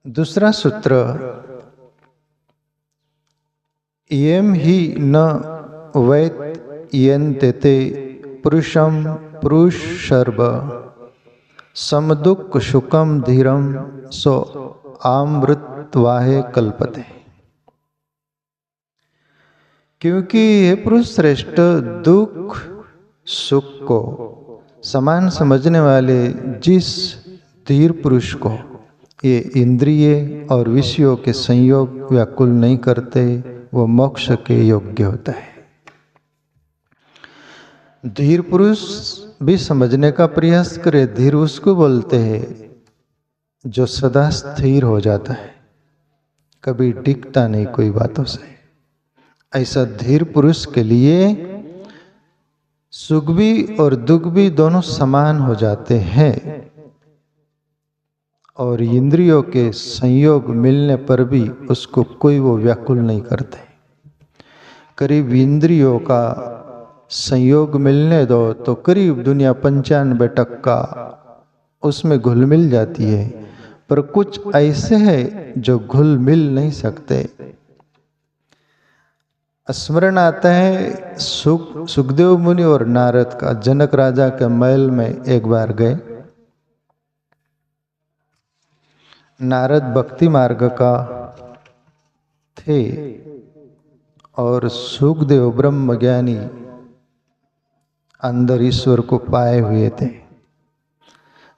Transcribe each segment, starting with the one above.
दूसरा सूत्र, येम ही न वैत्यन्ते पुरुषम पुरुषर्व समदुख सुखम धीरम सो आमृतवाहे कल्पते। क्योंकि हे पुरुष श्रेष्ठ, दुख सुख को समान समझने वाले जिस धीर पुरुष को ये इंद्रिय और विषयों के संयोग व्याकुल नहीं करते, वो मोक्ष के योग्य होता है। धीर पुरुष भी समझने का प्रयास करे। धीर उसको बोलते हैं जो सदा स्थिर हो जाता है, कभी डिगता नहीं कोई बातों से। ऐसा धीर पुरुष के लिए सुख भी और दुख भी दोनों समान हो जाते हैं, और इंद्रियों के संयोग मिलने पर भी उसको कोई वो व्याकुल नहीं करते। करीब इंद्रियों का संयोग मिलने दो तो करीब दुनिया 95% उसमें घुल मिल जाती है, पर कुछ ऐसे हैं जो घुल मिल नहीं सकते। स्मरण आता है सुखदेव मुनि और नारद का। जनक राजा के महल में एक बार गए। नारद भक्ति मार्ग का थे और सुखदेव ब्रह्म ज्ञानी अंदर ईश्वर को पाए हुए थे।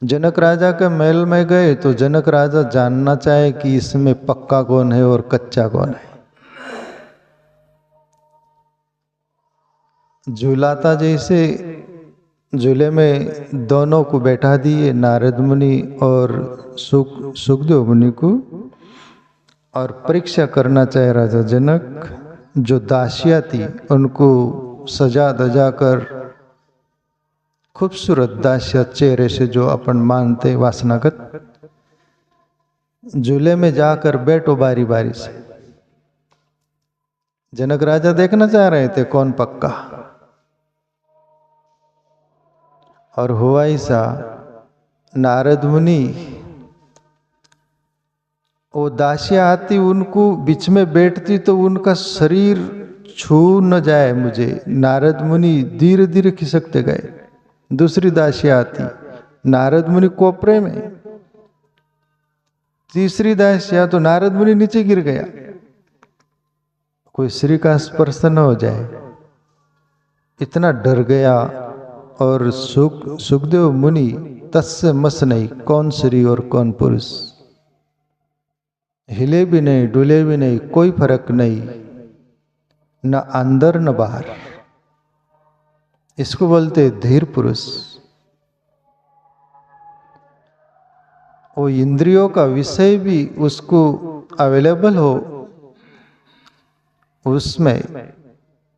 जनक राजा के महल में गए तो जनक राजा जानना चाहे कि इसमें पक्का कौन है और कच्चा कौन है। झूला था, जैसे झूले में दोनों को बैठा दिए, नारद मुनि और सुखदेव मुनि को, और परीक्षा करना चाहे राजा जनक। जो दासियां थी उनको सजा धजा कर, खूबसूरत दासिया चेहरे से जो अपन मानते वासनागत, झूले में जाकर बैठो बारी बारी से। जनक राजा देखना चाह रहे थे कौन पक्का, और हुआ ऐसा। नारद मुनि, वो दासियां आती उनको बीच में बैठती तो उनका शरीर छू न जाए मुझे। नारद मुनि धीरे धीरे खिसकते गए। दूसरी दासियां आती, नारद मुनि कोपरे में। तीसरी दासियां तो नारद मुनि नीचे गिर गया, कोई श्री का स्पर्श न हो जाए, इतना डर गया। और सुखदेव मुनि तस्य मस नहीं, कौन श्री और कौन पुरुष। हिले भी नहीं, डुले भी नहीं, कोई फर्क नहीं, न अंदर न बाहर। इसको बोलते धीर पुरुष। वो इंद्रियों का विषय भी उसको अवेलेबल हो, उसमें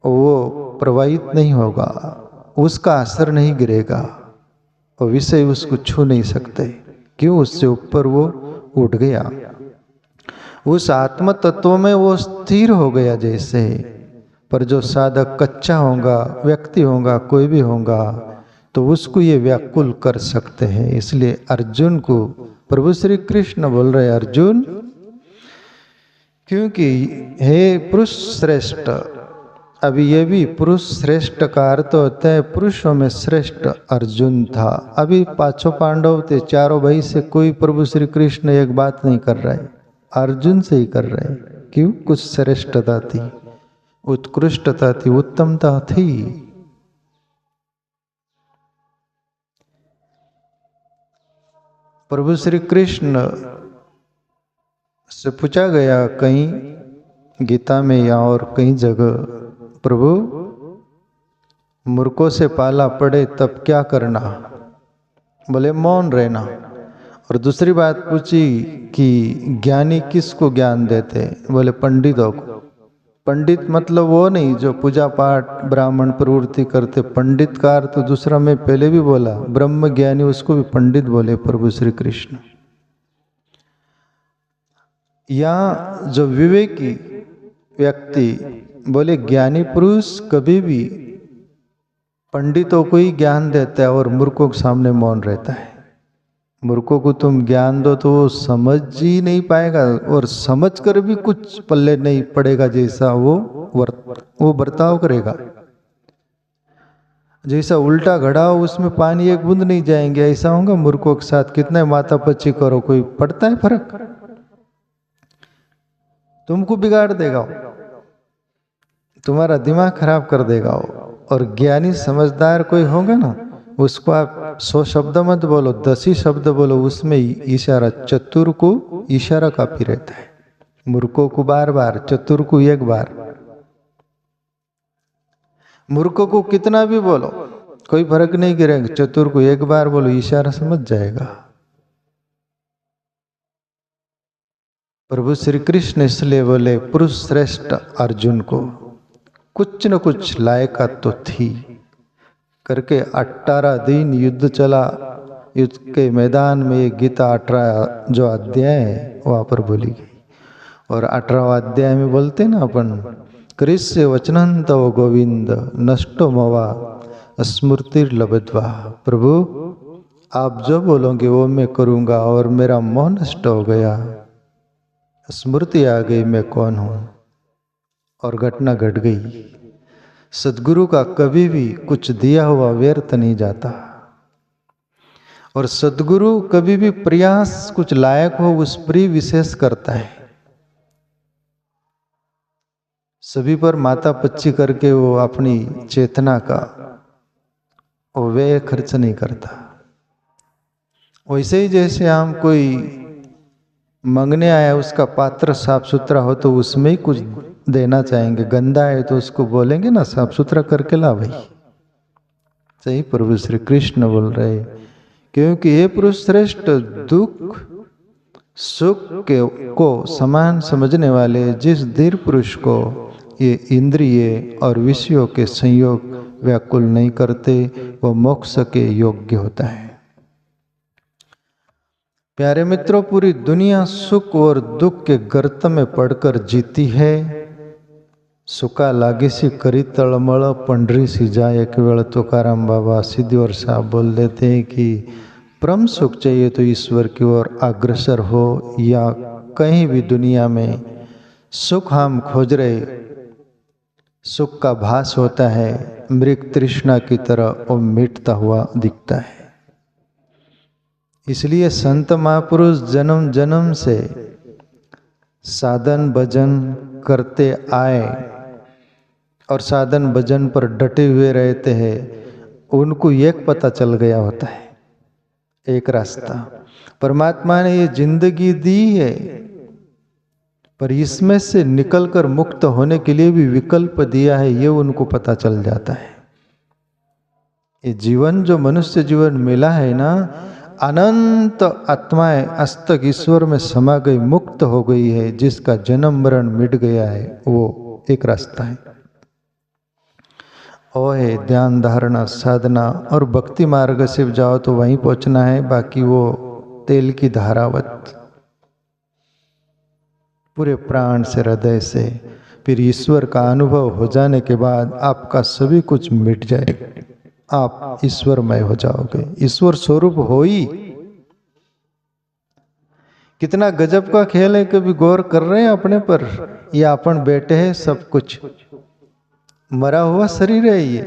वो प्रवाहित नहीं होगा, उसका असर नहीं गिरेगा, और विषय उसको छू नहीं सकते। क्यों? उससे ऊपर वो उठ गया, उस आत्म तत्व में वो स्थिर हो गया जैसे। पर जो साधक कच्चा होगा, व्यक्ति होगा, कोई भी होगा, तो उसको ये व्याकुल कर सकते हैं। इसलिए अर्जुन को प्रभु श्री कृष्ण बोल रहे, अर्जुन, क्योंकि हे पुरुष श्रेष्ठ, अभी ये भी पुरुष श्रेष्ठ का अर्थ होता है पुरुषों में श्रेष्ठ अर्जुन था। अभी पांचों पांडव थे, चारों भाई से कोई प्रभु श्री कृष्ण एक बात नहीं कर रहा है, अर्जुन से ही कर रहे हैं। क्यों? कुछ श्रेष्ठता थी, उत्कृष्टता थी, उत्तमता थी। प्रभु श्री कृष्ण से पूछा गया कहीं गीता में या और कहीं जगह, प्रभु मूर्खों से पाला पड़े तब क्या करना? बोले मौन रहना। और दूसरी बात पूछी कि ज्ञानी किसको ज्ञान देते? बोले पंडितों को। पंडित मतलब वो नहीं जो पूजा पाठ ब्राह्मण प्रवृत्ति करते। पंडित का अर्थ तो दूसरा, मैं पहले भी बोला, ब्रह्म ज्ञानी, उसको भी पंडित बोले प्रभु श्री कृष्ण। यहाँ जो विवेकी व्यक्ति, बोले ज्ञानी पुरुष कभी भी पंडितों को ही ज्ञान देता है और मूर्खों के सामने मौन रहता है। मूर्खों को तुम ज्ञान दो तो वो समझ ही नहीं पाएगा, और समझ कर भी कुछ पल्ले नहीं पड़ेगा जैसा वो बर्ताव करेगा। जैसा उल्टा घड़ा हो उसमें पानी एक बूंद नहीं जाएंगे, ऐसा होगा मूर्खों के साथ। कितने माता पच्ची करो, कोई पड़ता है फर्क? तुमको बिगाड़ देगा, तुम्हारा दिमाग खराब कर देगा। और ज्ञानी समझदार कोई होगा ना, उसको आप 100 शब्द मत बोलो, 10 ही शब्द बोलो, उसमें इशारा। चतुर को इशारा काफी रहता है, मूर्खों को बार बार, चतुर को एक बार। मूर्खों को कितना भी बोलो कोई फर्क नहीं गिरेगा, चतुर को एक बार बोलो, इशारा समझ जाएगा। प्रभु श्री कृष्ण इसलिए बोले पुरुष श्रेष्ठ अर्जुन को, कुछ न कुछ लायकात तो थी करके 18 दिन युद्ध चला। युद्ध के मैदान में ये गीता 18 जो अध्याय है वहाँ पर बोली गई। और 18वां अध्याय में बोलते ना अपन, कृष्य वचनं तव गोविंद नष्टो मवा स्मृतिर्लब्ध्वा। प्रभु आप जो बोलोगे वो मैं करूँगा, और मेरा मोह नष्ट हो गया, स्मृति आ गई मैं कौन हूँ, और घटना घट गई। सद्गुरु का कभी भी कुछ दिया हुआ व्यर्थ नहीं जाता, और सद्गुरु कभी भी प्रयास कुछ लायक हो उस पर विशेष करता है। सभी पर माता पच्ची करके वो अपनी चेतना का वो व्यय खर्च नहीं करता। वैसे ही जैसे हम कोई मंगने आया, उसका पात्र साफ सुथरा हो तो उसमें ही कुछ देना चाहेंगे, गंदा है तो उसको बोलेंगे ना साफ सुथरा करके ला भाई। सही प्रभु श्री कृष्ण बोल रहे, क्योंकि ये पुरुष श्रेष्ठ दुख सुख को समान समझने वाले जिस धीर पुरुष को ये इंद्रिय और विषयों के संयोग व्याकुल नहीं करते, वो मोक्ष के योग्य होता है। प्यारे मित्रों, पूरी दुनिया सुख और दुख के गर्त में पड़कर जीती है। सुका लागी सी करी तड़मड़ पंडरी सी जाए। एक वेळ तुकाराम बाबा सिद्धवर साहब बोल देते हैं कि परम सुख चाहिए तो ईश्वर की ओर अग्रसर हो, या कहीं भी दुनिया में सुख हम खोज रहे, सुख का भास होता है, मृग तृष्णा की तरह वो मिटता हुआ दिखता है। इसलिए संत महापुरुष जन्म जन्म से साधन भजन करते आए और साधन भजन पर डटे हुए रहते हैं। उनको एक पता चल गया होता है, एक रास्ता। परमात्मा ने ये जिंदगी दी है, पर इसमें से निकलकर मुक्त होने के लिए भी विकल्प दिया है, ये उनको पता चल जाता है। ये जीवन जो मनुष्य जीवन मिला है ना, अनंत आत्माएं अस्तक ईश्वर में समा गई, मुक्त हो गई है, जिसका जन्म मरण मिट गया है, वो एक रास्ता है। वो है ध्यान धारणा साधना, और भक्ति मार्ग से जाओ तो वहीं पहुंचना है। बाकी वो तेल की धारावत पूरे प्राण से हृदय से फिर ईश्वर का अनुभव हो जाने के बाद आपका सभी कुछ मिट जाएगा, आप ईश्वरमय हो जाओगे, ईश्वर स्वरूप हो ही। कितना गजब का खेल है, कभी गौर कर रहे हैं अपने पर? या अपन बैठे हैं, सब कुछ मरा हुआ शरीर है ये,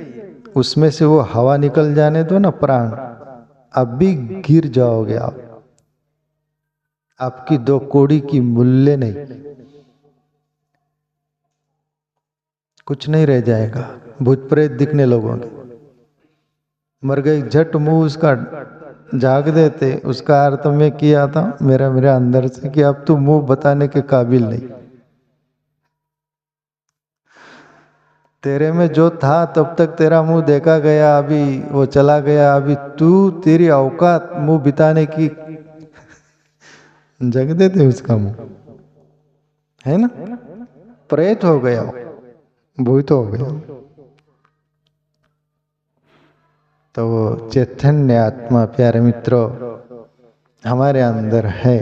उसमें से वो हवा निकल जाने दो ना, प्राण, अब भी गिर जाओगे आप। आपकी 2 कौड़ी की मूल्य नहीं, कुछ नहीं रह जाएगा, भूत प्रेत दिखने लगोगे। मर गई झट मुंह उसका जाग देते, उसका अर्थ मैं किया था मेरा अंदर से कि अब तू मुंह बताने के काबिल नहीं, तेरे में जो था तब तक तेरा मुंह देखा गया, अभी वो चला गया, अभी तू तेरी औकात मुंह बिताने की जग देते उसका मुंह, है ना? प्रेत हो गया, भूत हो गया। तो वो चैतन्य आत्मा प्यारे मित्रों हमारे अंदर है।